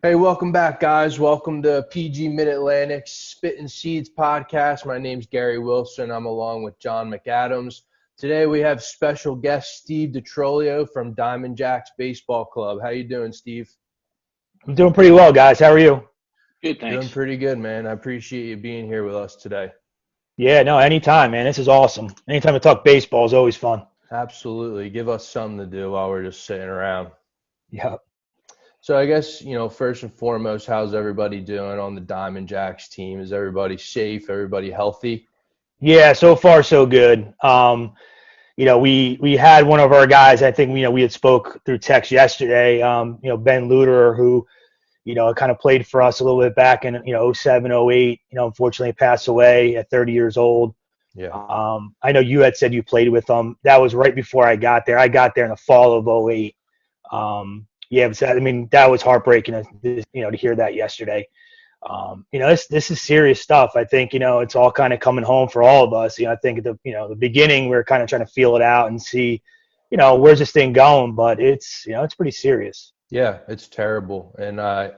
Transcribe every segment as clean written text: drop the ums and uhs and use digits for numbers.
Hey, welcome back, guys. Welcome to PG Mid-Atlantic's Spittin' Seeds podcast. My name's Gary Wilson. I'm along with John McAdams. Today we have special guest Steve Ditrolio from DiamondJacks Baseball Club. How you doing, Steve? I'm doing pretty well, guys. How are you? Good, Doing thanks. pretty good, man. I appreciate you being here with us today. Yeah, no, anytime, man. This is awesome. Anytime to talk baseball is always fun. Absolutely. Give us something to do while we're just sitting around. Yeah. So I guess, first and foremost, how's everybody doing on the DiamondJacks team? Is everybody safe? Everybody healthy? Yeah, so far so good. We had one of our guys, I think, we had spoke through text yesterday, Ben Luderer, who, kind of played for us a little bit back in, '07, '08, unfortunately passed away at 30 years old. Yeah. I know you had said you played with him. That was right before I got there. I got there in the fall of '08. Yeah, but that was heartbreaking, to hear that yesterday. This is serious stuff. I think, it's all kind of coming home for all of us. I think at the beginning, we are kind of trying to feel it out and see, where's this thing going, but it's pretty serious. Yeah, it's terrible. And I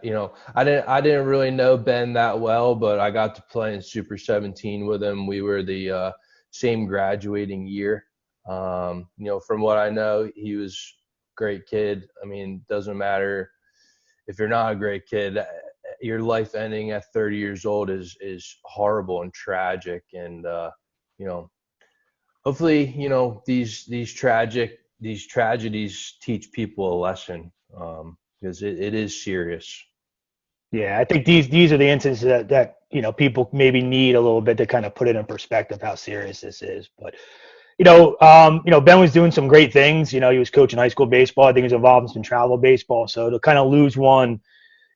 didn't really know Ben that well, but I got to play in Super 17 with him. We were the same graduating year. From what I know, he was great kid. I mean, doesn't matter if you're not a great kid, your life ending at 30 years old is horrible and tragic. And hopefully, these tragedies teach people a lesson, because it is serious. Yeah, I think these are the instances that people maybe need a little bit to kind of put it in perspective how serious this is. But Ben was doing some great things. He was coaching high school baseball. I think he was involved in some travel baseball. So to kind of lose one,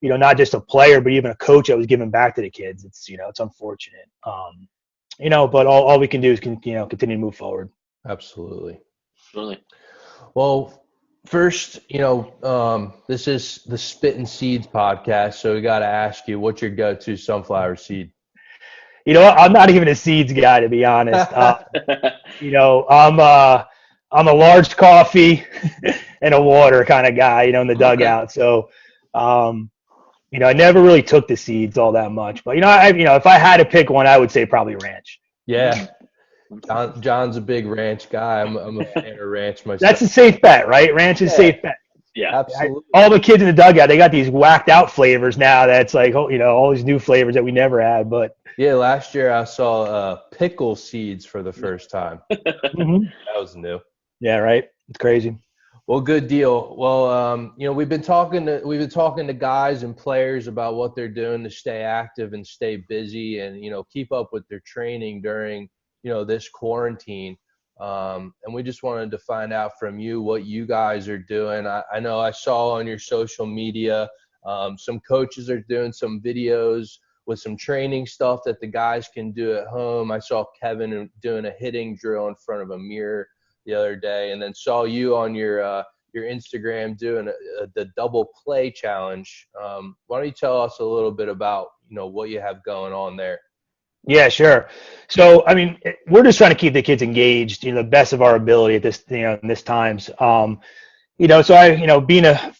not just a player, but even a coach that was giving back to the kids, it's unfortunate. But all we can do is continue to move forward. Absolutely. Really. Well, first, this is the Spittin' Seeds podcast, so we got to ask you, what's your go-to sunflower seed? I'm not even a seeds guy, to be honest. I'm a large coffee and a water kind of guy, in the dugout. So, I never really took the seeds all that much. But if I had to pick one, I would say probably ranch. Yeah, John's a big ranch guy. I'm a fan of ranch myself. That's a safe bet, right? Ranch is a safe bet. Yeah. Absolutely. All the kids in the dugout, they got these whacked out flavors now. That's like, all these new flavors that we never had. But yeah, last year I saw pickle seeds for the first time. Mhm. That was new. Yeah, right. It's crazy. Well, good deal. Well, we've been talking to guys and players about what they're doing to stay active and stay busy and keep up with their training during this quarantine. And we just wanted to find out from you what you guys are doing. I know I saw on your social media some coaches are doing some videos with some training stuff that the guys can do at home. I saw Kevin doing a hitting drill in front of a mirror the other day, and then saw you on your Instagram doing the double play challenge. Why don't you tell us a little bit about what you have going on there? Yeah, sure. So, we're just trying to keep the kids engaged, the best of our ability at this, in this times. So being a,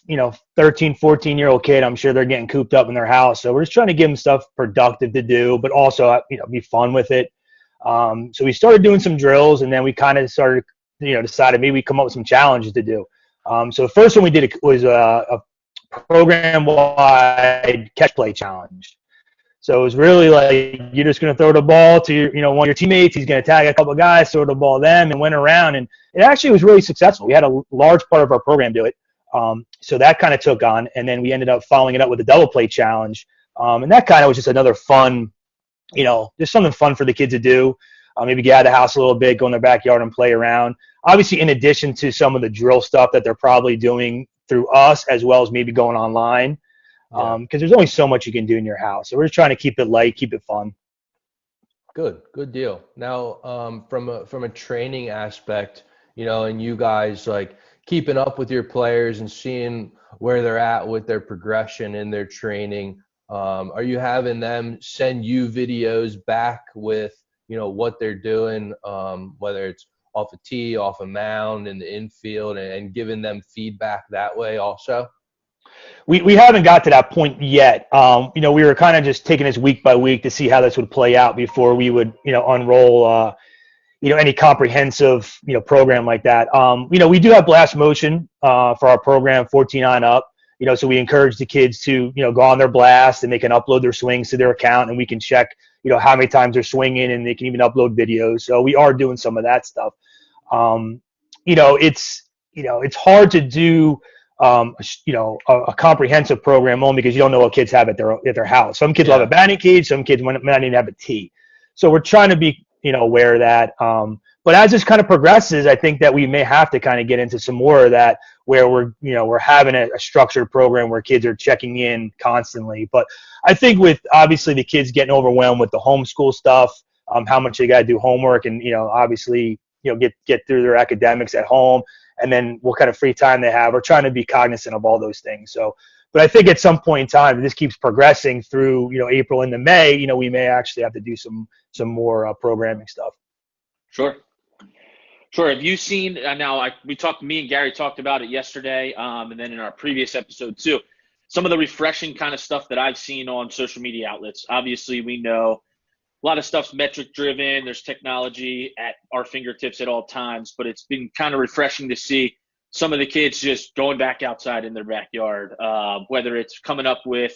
13, 14-year-old kid, I'm sure they're getting cooped up in their house. So we're just trying to give them stuff productive to do, but also, be fun with it. So we started doing some drills, and then we kind of started, decided maybe we come up with some challenges to do. So the first one we did was a program-wide catch play challenge. So it was really like you're just going to throw the ball to one of your teammates. He's going to tag a couple of guys, throw the ball to them, and went around. And it actually was really successful. We had a large part of our program do it. So that kind of took on. And then we ended up following it up with a double play challenge. And that kind of was just another fun, just something fun for the kids to do. Maybe get out of the house a little bit, go in their backyard and play around. Obviously, in addition to some of the drill stuff that they're probably doing through us, as well as maybe going online. Because there's only so much you can do in your house. So we're just trying to keep it light, keep it fun. Good deal. Now, from a training aspect, and you guys like keeping up with your players and seeing where they're at with their progression in their training. Are you having them send you videos back with, what they're doing, whether it's off a tee, off a mound, in the infield, and giving them feedback that way also? We haven't got to that point yet. We were kind of just taking this week by week to see how this would play out before we would, unroll, any comprehensive, program like that. We do have blast motion for our program, 14 on up. So we encourage the kids to, go on their blast and they can upload their swings to their account and we can check, how many times they're swinging and they can even upload videos. So we are doing some of that stuff. It's hard to do, a comprehensive program only because you don't know what kids have at their house. Some kids will have a batting cage, some kids might not even have a tee. So we're trying to be, aware of that. But as this kind of progresses, I think that we may have to kind of get into some more of that where we're having a structured program where kids are checking in constantly. But I think with obviously the kids getting overwhelmed with the homeschool stuff, how much they got to do homework and, obviously, get through their academics at home and then what kind of free time they have. We're trying to be cognizant of all those things. So, but I think at some point in time, if this keeps progressing through, April into May, we may actually have to do some more programming stuff. Sure. Have you seen me and Gary talked about it yesterday, and then in our previous episode too, some of the refreshing kind of stuff that I've seen on social media outlets. Obviously, we know a lot of stuff's metric driven. There's technology at our fingertips at all times, but it's been kind of refreshing to see some of the kids just going back outside in their backyard, whether it's coming up with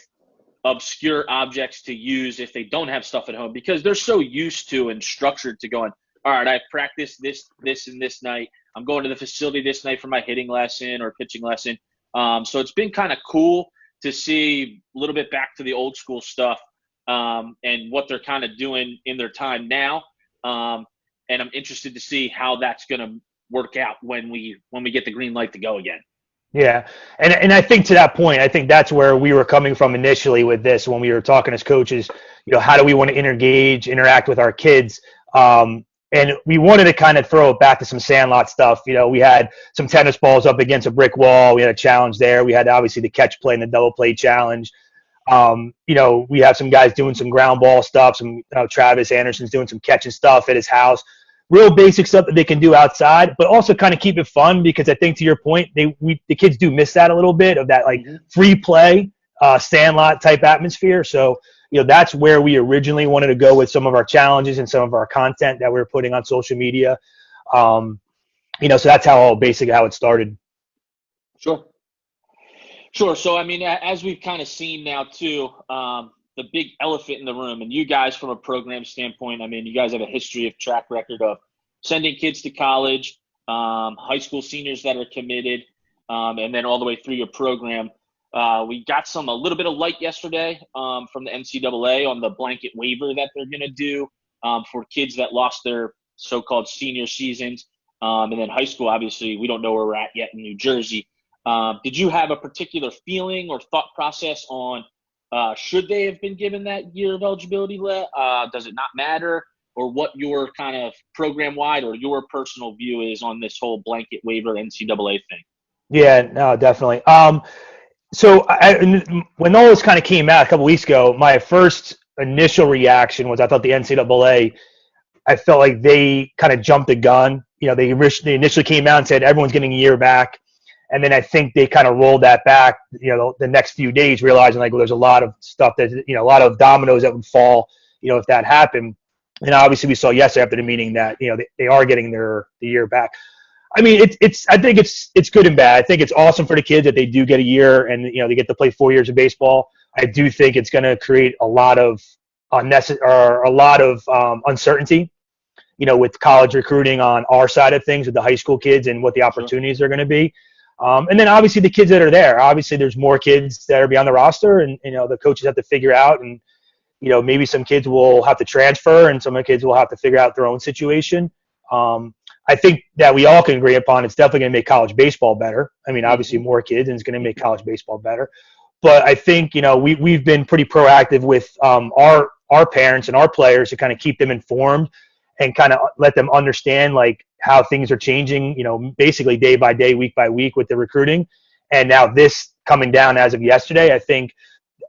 obscure objects to use if they don't have stuff at home, because they're so used to and structured to going, all right, I practiced this and this night. I'm going to the facility this night for my hitting lesson or pitching lesson. So it's been kind of cool to see a little bit back to the old school stuff and what they're kind of doing in their time now. And I'm interested to see how that's going to work out when we get the green light to go again. Yeah. And I think to that point, I think that's where we were coming from initially with this when we were talking as coaches, how do we want to interact with our kids? And we wanted to kind of throw it back to some sandlot stuff. We had some tennis balls up against a brick wall. We had a challenge there. We had obviously the catch play and the double play challenge. We have some guys doing some ground ball stuff. Some Travis Anderson's doing some catching stuff at his house. Real basic stuff that they can do outside, but also kind of keep it fun because I think to your point, the kids do miss that a little bit of that free play, sandlot type atmosphere. So, that's where we originally wanted to go with some of our challenges and some of our content that we were putting on social media. So that's how it started. Sure. So, I mean, as we've kind of seen now too, the big elephant in the room, and you guys from a program standpoint, I mean, you guys have a history of track record of sending kids to college, high school seniors that are committed, and then all the way through your program. We got a little bit of light yesterday from the NCAA on the blanket waiver that they're going to do for kids that lost their so-called senior seasons. And then high school, obviously, we don't know where we're at yet in New Jersey. Did you have a particular feeling or thought process on should they have been given that year of eligibility? Does it not matter? Or what your kind of program-wide or your personal view is on this whole blanket waiver NCAA thing? Yeah, no, definitely. So when all this kind of came out a couple weeks ago, my first initial reaction was I thought the NCAA, I felt like they kind of jumped the gun. They initially came out and said everyone's getting a year back. And then I think they kind of rolled that back, the next few days, realizing there's a lot of stuff that, a lot of dominoes that would fall, if that happened. And obviously we saw yesterday after the meeting that, they are getting the year back. I mean, I think it's good and bad. I think it's awesome for the kids that they do get a year and, they get to play 4 years of baseball. I do think it's going to create a lot of uncertainty, with college recruiting on our side of things with the high school kids and what the opportunities are going to be. And then obviously the kids that are there, obviously there's more kids that are beyond the roster and, the coaches have to figure out and, maybe some kids will have to transfer and some of the kids will have to figure out their own situation. I think that we all can agree upon it's definitely going to make college baseball better. I mean, obviously more kids and it's going to make college baseball better. But I think, we've been pretty proactive with our parents and our players to kind of keep them informed and kind of let them understand how things are changing, basically day by day, week by week with the recruiting. And now this coming down as of yesterday, I think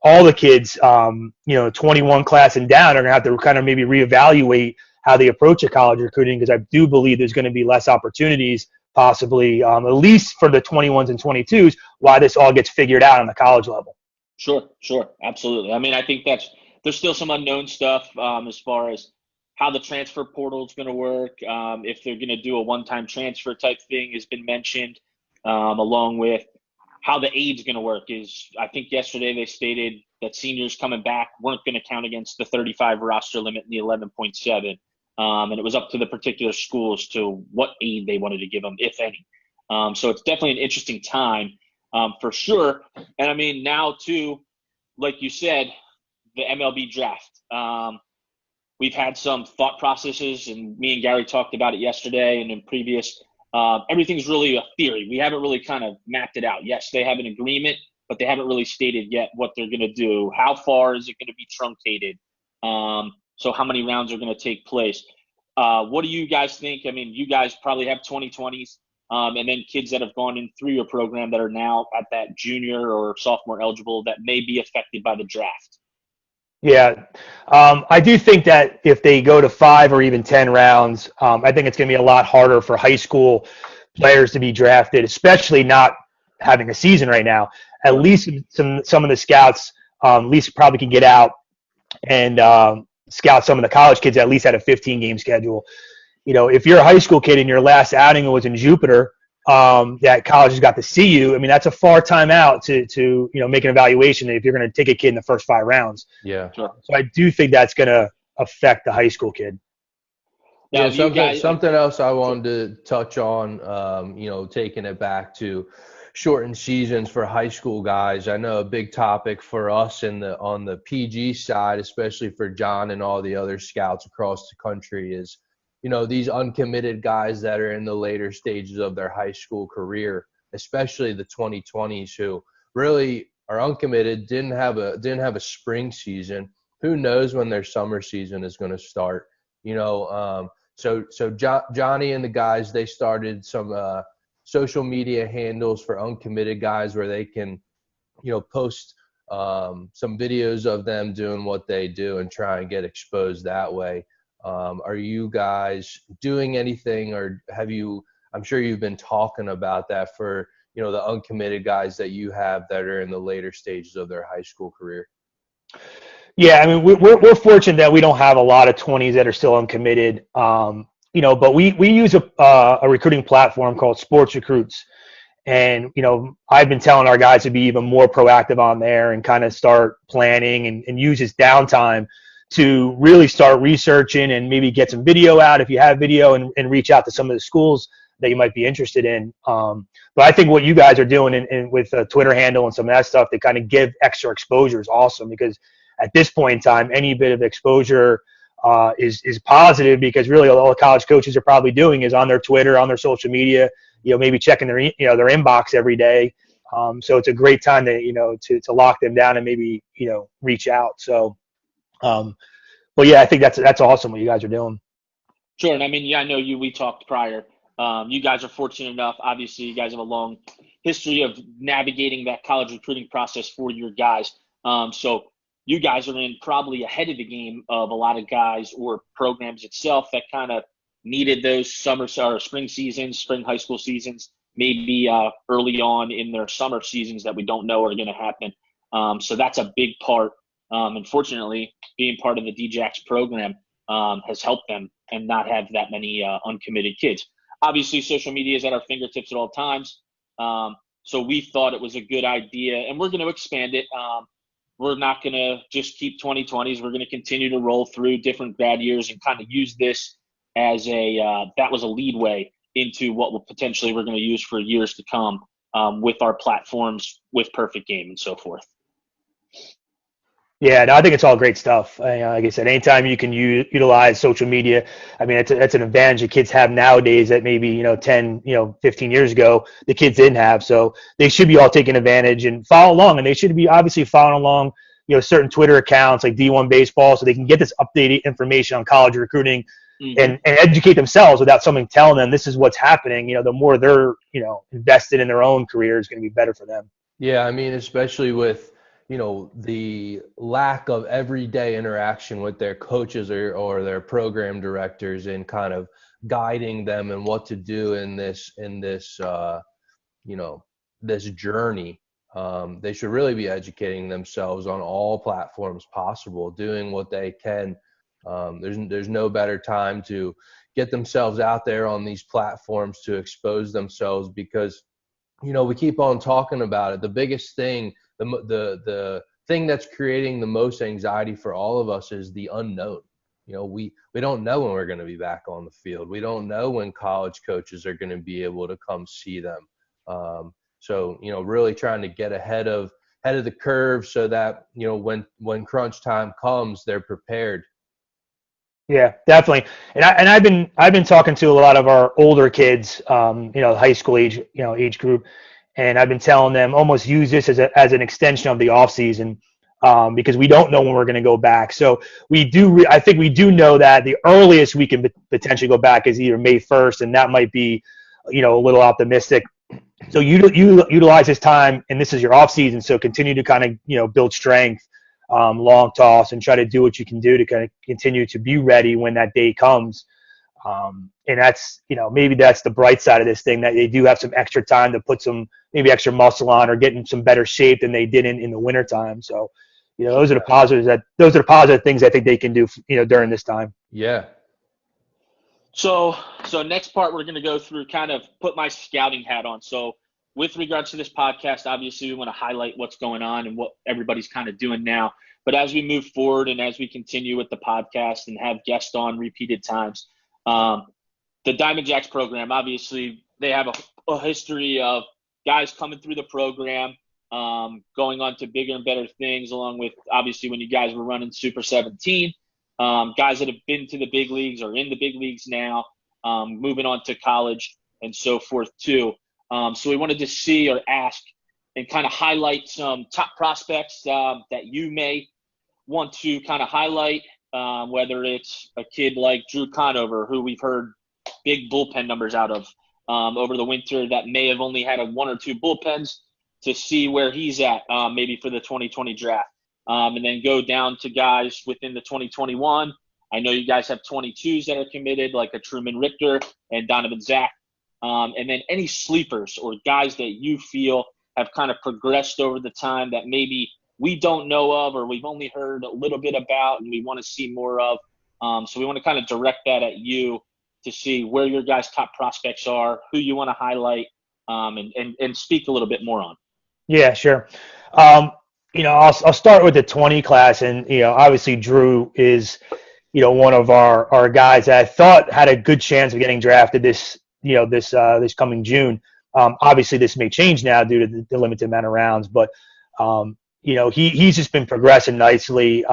all the kids, 21 class and down are going to have to kind of maybe reevaluate how they approach a college recruiting because I do believe there's going to be less opportunities possibly, at least for the 21s and 22s, while this all gets figured out on the college level. Sure, absolutely. I mean, I think there's still some unknown stuff as far as how the transfer portal is going to work. If they're going to do a one-time transfer type thing has been mentioned, along with how the aid's going to work. I think yesterday they stated that seniors coming back weren't going to count against the 35 roster limit in the 11.7. And it was up to the particular schools to what aid they wanted to give them, if any. So it's definitely an interesting time for sure. And I mean, now too, like you said, the MLB draft. We've had some thought processes, and me and Gary talked about it yesterday and in previous. Everything's really a theory. We haven't really kind of mapped it out. Yes, they have an agreement, but they haven't really stated yet what they're going to do. How far is it going to be truncated? So how many rounds are going to take place? What do you guys think? I mean, you guys probably have 2020s, and then kids that have gone in through your program that are now at that junior or sophomore eligible that may be affected by the draft. Yeah, I do think that if they go to 5 or even 10 rounds, I think it's going to be a lot harder for high school players to be drafted, especially not having a season right now. At least some of the scouts, at least probably can get out and scout some of the college kids at least at a 15-game schedule. You know, if you're a high school kid and your last outing was in Jupiter, that college has got to see you. I mean, that's a far time out to make an evaluation if you're going to take a kid in the first 5 rounds. Yeah. So I do think that's going to affect the high school kid. Yeah, something else I wanted to touch on, taking it back to shortened seasons for high school guys. I know a big topic for us on the PG side, especially for John and all the other scouts across the country, is these uncommitted guys that are in the later stages of their high school career, especially the 2020s who really are uncommitted, didn't have a spring season. Who knows when their summer season is going to start? So Johnny and the guys, they started some social media handles for uncommitted guys where they can, post some videos of them doing what they do and try and get exposed that way. Are you guys doing anything, or I'm sure you've been talking about that for, the uncommitted guys that you have that are in the later stages of their high school career? Yeah, I mean, we're fortunate that we don't have a lot of 20s that are still uncommitted. But we use a recruiting platform called Sports Recruits. And, I've been telling our guys to be even more proactive on there and kind of start planning and use this downtime to really start researching and maybe get some video out if you have video and reach out to some of the schools that you might be interested in. But I think what you guys are doing and with a Twitter handle and some of that stuff to kind of give extra exposure is awesome, because at this point in time, any bit of exposure is positive, because really all the college coaches are probably doing is on their Twitter, on their social media, maybe checking their their inbox every day. So it's a great time to lock them down and maybe reach out. So. But yeah, I think that's awesome what you guys are doing. Sure. And I mean, I know we talked prior. You guys are fortunate enough. Obviously, you guys have a long history of navigating that college recruiting process for your guys. So you guys are in probably ahead of the game of a lot of guys or programs itself that kind of needed those summer or spring seasons, spring high school seasons, maybe early on in their summer seasons that we don't know are going to happen. So that's a big part. Unfortunately, being part of the DJAX program has helped them and not have that many uncommitted kids. Obviously, social media is at our fingertips at all times. So we thought it was a good idea, and we're going to expand it. We're not going to just keep 2020s. We're going to continue to roll through different grad years and kind of use this as that was a leadway into what we're going to use for years to come with our platforms, with Perfect Game and so forth. Yeah, no, I think it's all great stuff. Like I said, anytime you can utilize social media, I mean, that's an advantage that kids have nowadays that maybe 10, 15 years ago the kids didn't have. So they should be all taking advantage and follow along, and they should be obviously following along, certain Twitter accounts like D1 Baseball, so they can get this updated information on college recruiting and educate themselves without someone telling them this is what's happening. The more they're invested in their own career is going to be better for them. Yeah, I mean, especially with the lack of everyday interaction with their coaches or their program directors and kind of guiding them and what to do in this this journey. They should really be educating themselves on all platforms possible, doing what they can. There's no better time to get themselves out there on these platforms to expose themselves, because we keep on talking about it. The biggest thing, the thing that's creating the most anxiety for all of us is the unknown. We don't know when we're going to be back on the field. We don't know when college coaches are going to be able to come see them. So really trying to get ahead of the curve so that when crunch time comes, they're prepared. Yeah, definitely. And I've been talking to a lot of our older kids, high school age group, and I've been telling them almost use this as an extension of the off season, because we don't know when we're going to go back. So I think we do know that the earliest we can potentially go back is either May 1st, and that might be, a little optimistic. So you utilize this time, and this is your off season. So continue to kind of, build strength, long toss, and try to do what you can do to kind of continue to be ready when that day comes. And that's, maybe that's the bright side of this thing, that they do have some extra time to put some maybe extra muscle on or get in some better shape than they did in the wintertime. So, those are the positive things I think they can do, during this time. Yeah. So next part, we're going to go through kind of put my scouting hat on. So with regards to this podcast, obviously we want to highlight what's going on and what everybody's kind of doing now. But as we move forward and as we continue with the podcast and have guests on repeated times, the DiamondJacks program, obviously they have a history of guys coming through the program, going on to bigger and better things, along with obviously when you guys were running Super 17. Guys that have been to the big leagues or in the big leagues now, moving on to college and so forth too. So we wanted to see or ask and kind of highlight some top prospects that you may want to kind of highlight, whether it's a kid like Drew Conover, who we've heard big bullpen numbers out of over the winter, that may have only had one or two bullpens, to see where he's at maybe for the 2020 draft. And then go down to guys within the 2021. I know you guys have 22s that are committed, like a Truman Richter and Donovan Zach. And then any sleepers or guys that you feel have kind of progressed over the time that maybe we don't know of or we've only heard a little bit about and we want to see more of. So we want to kind of direct that at you to see where your guys' top prospects are, who you want to highlight, and speak a little bit more on. Yeah, sure. I'll start with the 20 class, and obviously Drew is one of our guys that I thought had a good chance of getting drafted this coming June. Obviously this may change now due to the limited amount of rounds, but he's just been progressing nicely.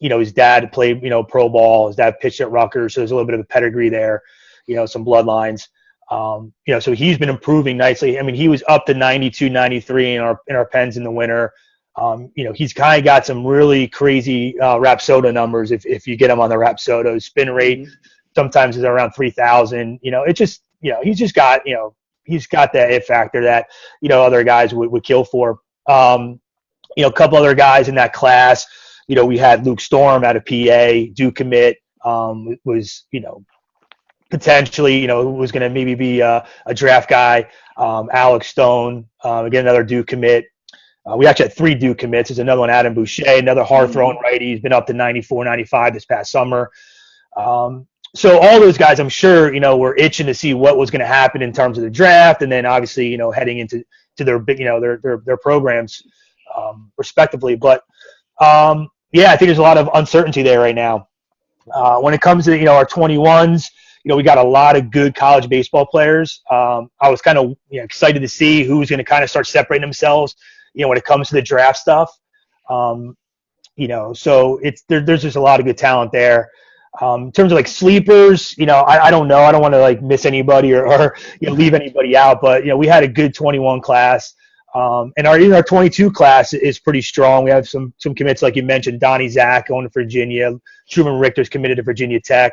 His dad played pro ball, his dad pitched at Rutgers, so there's a little bit of a pedigree there, some bloodlines. So he's been improving nicely. I mean, he was up to 92, 93 in our pens in the winter. He's kind of got some really crazy Rapsodo numbers. If you get him on the Rapsodo, spin rate sometimes is around 3,000. He's got that it factor that other guys would kill for. A couple other guys in that class. We had Luke Storm out of PA, do commit. Was potentially was going to maybe be a draft guy. Alex Stone, again, another do commit. We actually had 3 Duke commits. There's another one, Adam Boucher, another hard-throwing righty. He's been up to 94, 95 this past summer. So all those guys, I'm sure, were itching to see what was going to happen in terms of the draft, and then obviously, heading into their big, their programs, respectively. But I think there's a lot of uncertainty there right now. When it comes to our 21s, we got a lot of good college baseball players. I was kind of excited to see who's going to kind of start separating themselves. When it comes to the draft stuff, so there's just a lot of good talent there. In terms of like sleepers, I don't know. I don't want to like miss anybody or leave anybody out, but we had a good 21 class, and our 22 class is pretty strong. We have some commits like you mentioned, Donnie Zach going to Virginia, Truman Richter's committed to Virginia Tech,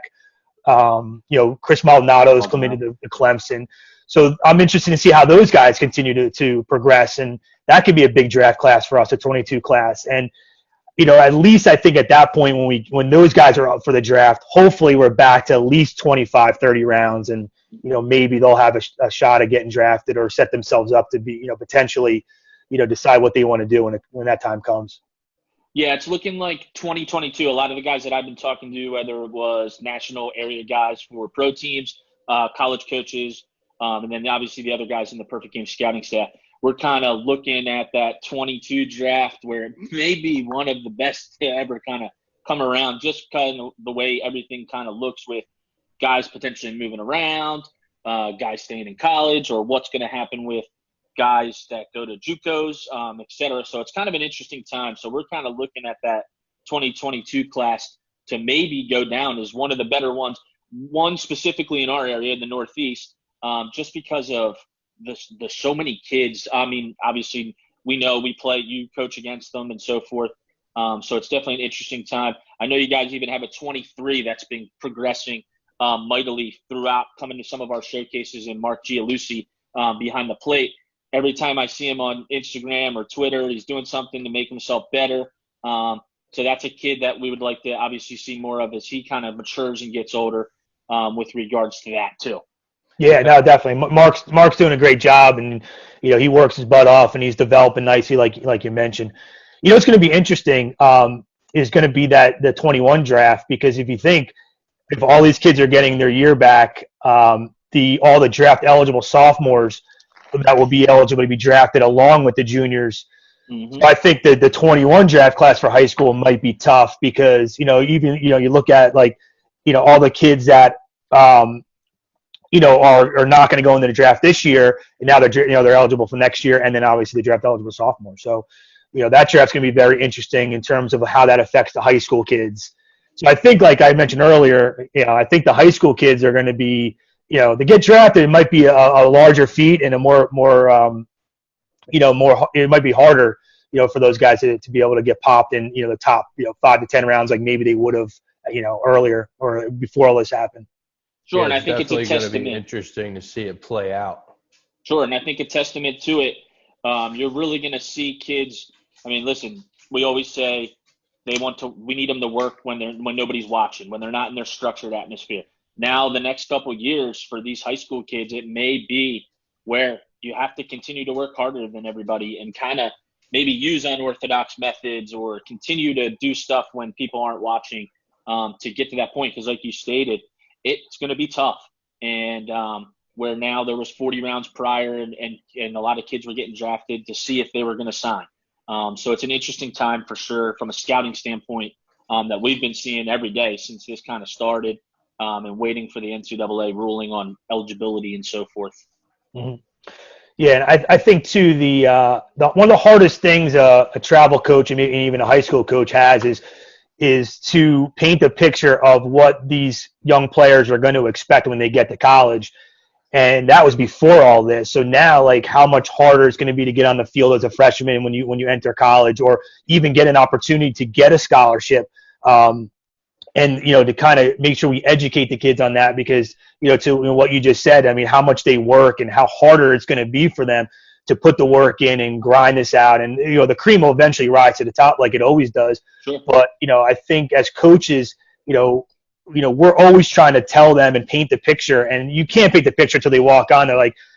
Chris Maldonado's committed to Clemson. So I'm interested to see how those guys continue to progress, and that could be a big draft class for us, a 22 class. And at least I think at that point when those guys are up for the draft, hopefully we're back to at least 25, 30 rounds, and maybe they'll have a shot at getting drafted or set themselves up to be potentially decide what they want to do when that time comes. Yeah, it's looking like 2022. A lot of the guys that I've been talking to, whether it was national area guys for pro teams, college coaches, and then obviously the other guys in the Perfect Game scouting staff, we're kind of looking at that 22 draft where it may be one of the best to ever kind of come around, just kind of the way everything kind of looks with guys potentially moving around, guys staying in college, or what's going to happen with guys that go to JUCOs, et cetera. So it's kind of an interesting time. So we're kind of looking at that 2022 class to maybe go down as one of the better ones, one specifically in our area in the Northeast, just because of the so many kids. I mean, obviously we know you coach against them and so forth. So it's definitely an interesting time. I know you guys even have a 23 that's been progressing mightily throughout, coming to some of our showcases, and Mark Gialusi behind the plate. Every time I see him on Instagram or Twitter, he's doing something to make himself better. So that's a kid that we would like to obviously see more of as he kind of matures and gets older with regards to that too. Yeah, no, definitely. Mark's doing a great job, and he works his butt off, and he's developing nicely, like you mentioned. What's going to be interesting is going to be the 21 draft, because if all these kids are getting their year back, all the draft eligible sophomores that will be eligible to be drafted along with the juniors. Mm-hmm. So I think that the 21 draft class for high school might be tough, because even you look at all the kids that are not going to go into the draft this year, and now they're eligible for next year, and then obviously the draft eligible sophomore. So that draft's going to be very interesting in terms of how that affects the high school kids. So I think, like I mentioned earlier, I think the high school kids are going to be, to get drafted, it might be a larger feat and a more it might be harder, for those guys to be able to get popped in, the top, 5 to 10 rounds, like maybe they would have, earlier or before all this happened. Sure, yeah, and I think it's a testament. Going to be interesting to see it play out. Sure, and I think a testament to it, you're really going to see kids. I mean, listen, we always say we need them to work when nobody's watching, when they're not in their structured atmosphere. Now, the next couple of years for these high school kids, it may be where you have to continue to work harder than everybody and kind of maybe use unorthodox methods or continue to do stuff when people aren't watching to get to that point. Because like you stated, it's going to be tough. And where now there was 40 rounds prior and a lot of kids were getting drafted to see if they were going to sign. So it's an interesting time for sure from a scouting standpoint that we've been seeing every day since this kind of started. And waiting for the NCAA ruling on eligibility and so forth. Mm-hmm. Yeah, and I think too the one of the hardest things a travel coach and maybe even a high school coach has is to paint a picture of what these young players are going to expect when they get to college, and that was before all this. So now, like, how much harder it's going to be to get on the field as a freshman when you enter college, or even get an opportunity to get a scholarship. And, to kind of make sure we educate the kids on that, because, to what you just said, I mean, how much they work and how harder it's going to be for them to put the work in and grind this out. And, the cream will eventually rise to the top like it always does. Sure. But, I think as coaches, we're always trying to tell them and paint the picture, and you can't paint the picture until they walk on.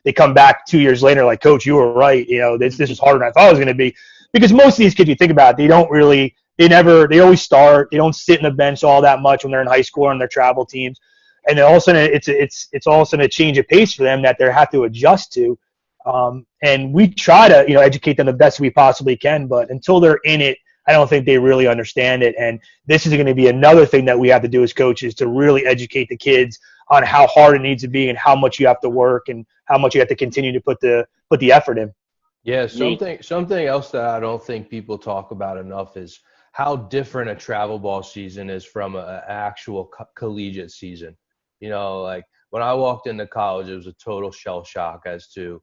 They come back 2 years later, like, Coach, you were right. This is harder than I thought it was going to be. Because most of these kids, you think about it, they always start. They don't sit in the bench all that much when they're in high school or on their travel teams. And then all of a sudden it's all of a sudden a change of pace for them that they have to adjust to. And we try to, educate them the best we possibly can, but until they're in it, I don't think they really understand it. And this is going to be another thing that we have to do as coaches, to really educate the kids on how hard it needs to be and how much you have to work and how much you have to continue to put the effort in. Yeah, something else that I don't think people talk about enough is how different a travel ball season is from an actual collegiate season. Like when I walked into college, it was a total shell shock as to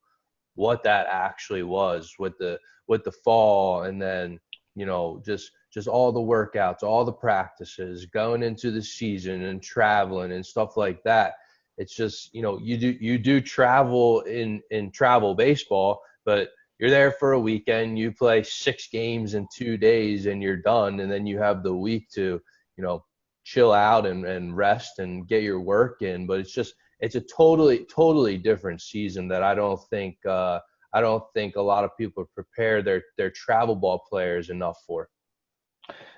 what that actually was with the fall, and then just all the workouts, all the practices, going into the season and traveling and stuff like that. It's just you do travel in travel baseball, but you're there for a weekend, you play 6 games in 2 days and you're done. And then you have the week to, chill out and rest and get your work in. But it's a totally different season that I don't think a lot of people prepare their travel ball players enough for.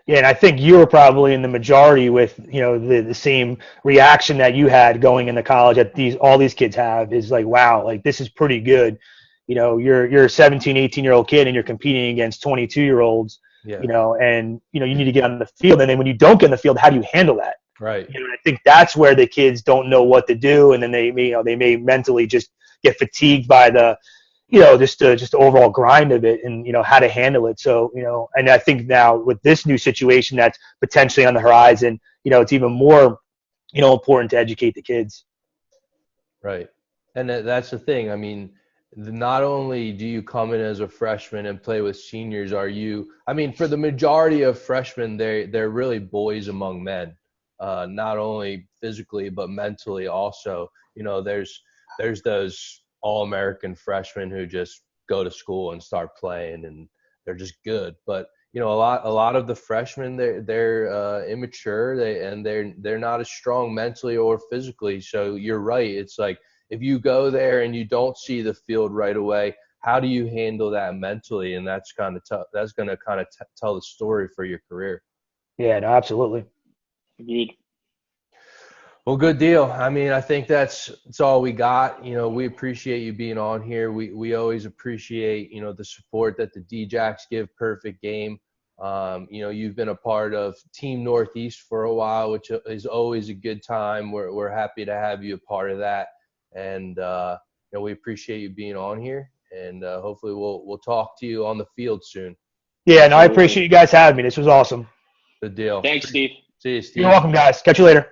Yeah, and I think you were probably in the majority with, the same reaction that you had going into college that all these kids have is like, wow, like this is pretty good. You're a 17, 18-year-old kid and you're competing against 22-year-olds, Yeah. And, you need to get on the field. And then when you don't get in the field, how do you handle that? Right. And I think that's where the kids don't know what to do. And then they may mentally just get fatigued by the, just the overall grind of it and, how to handle it. So, and I think now with this new situation that's potentially on the horizon, it's even more, important to educate the kids. Right. And that's the thing. I mean, not only do you come in as a freshman and play with seniors, for the majority of freshmen, they're really boys among men, not only physically, but mentally also. There's those all-American freshmen who just go to school and start playing and they're just good. But a lot of the freshmen they're immature, they're not as strong mentally or physically. So you're right. It's like if you go there and you don't see the field right away, how do you handle that mentally? And that's kind of tough. That's going to kind of tell the story for your career. Yeah, no, absolutely. Agreed. Well, good deal. I mean, I think that's all we got. We appreciate you being on here. We always appreciate, the support that the DJacks give Perfect Game. You've been a part of Team Northeast for a while, which is always a good time. We're happy to have you a part of that. And, we appreciate you being on here. And hopefully we'll talk to you on the field soon. Yeah, no, I appreciate you guys having me. This was awesome. Good deal. Thanks, Steve. See you, Steve. You're welcome, guys. Catch you later.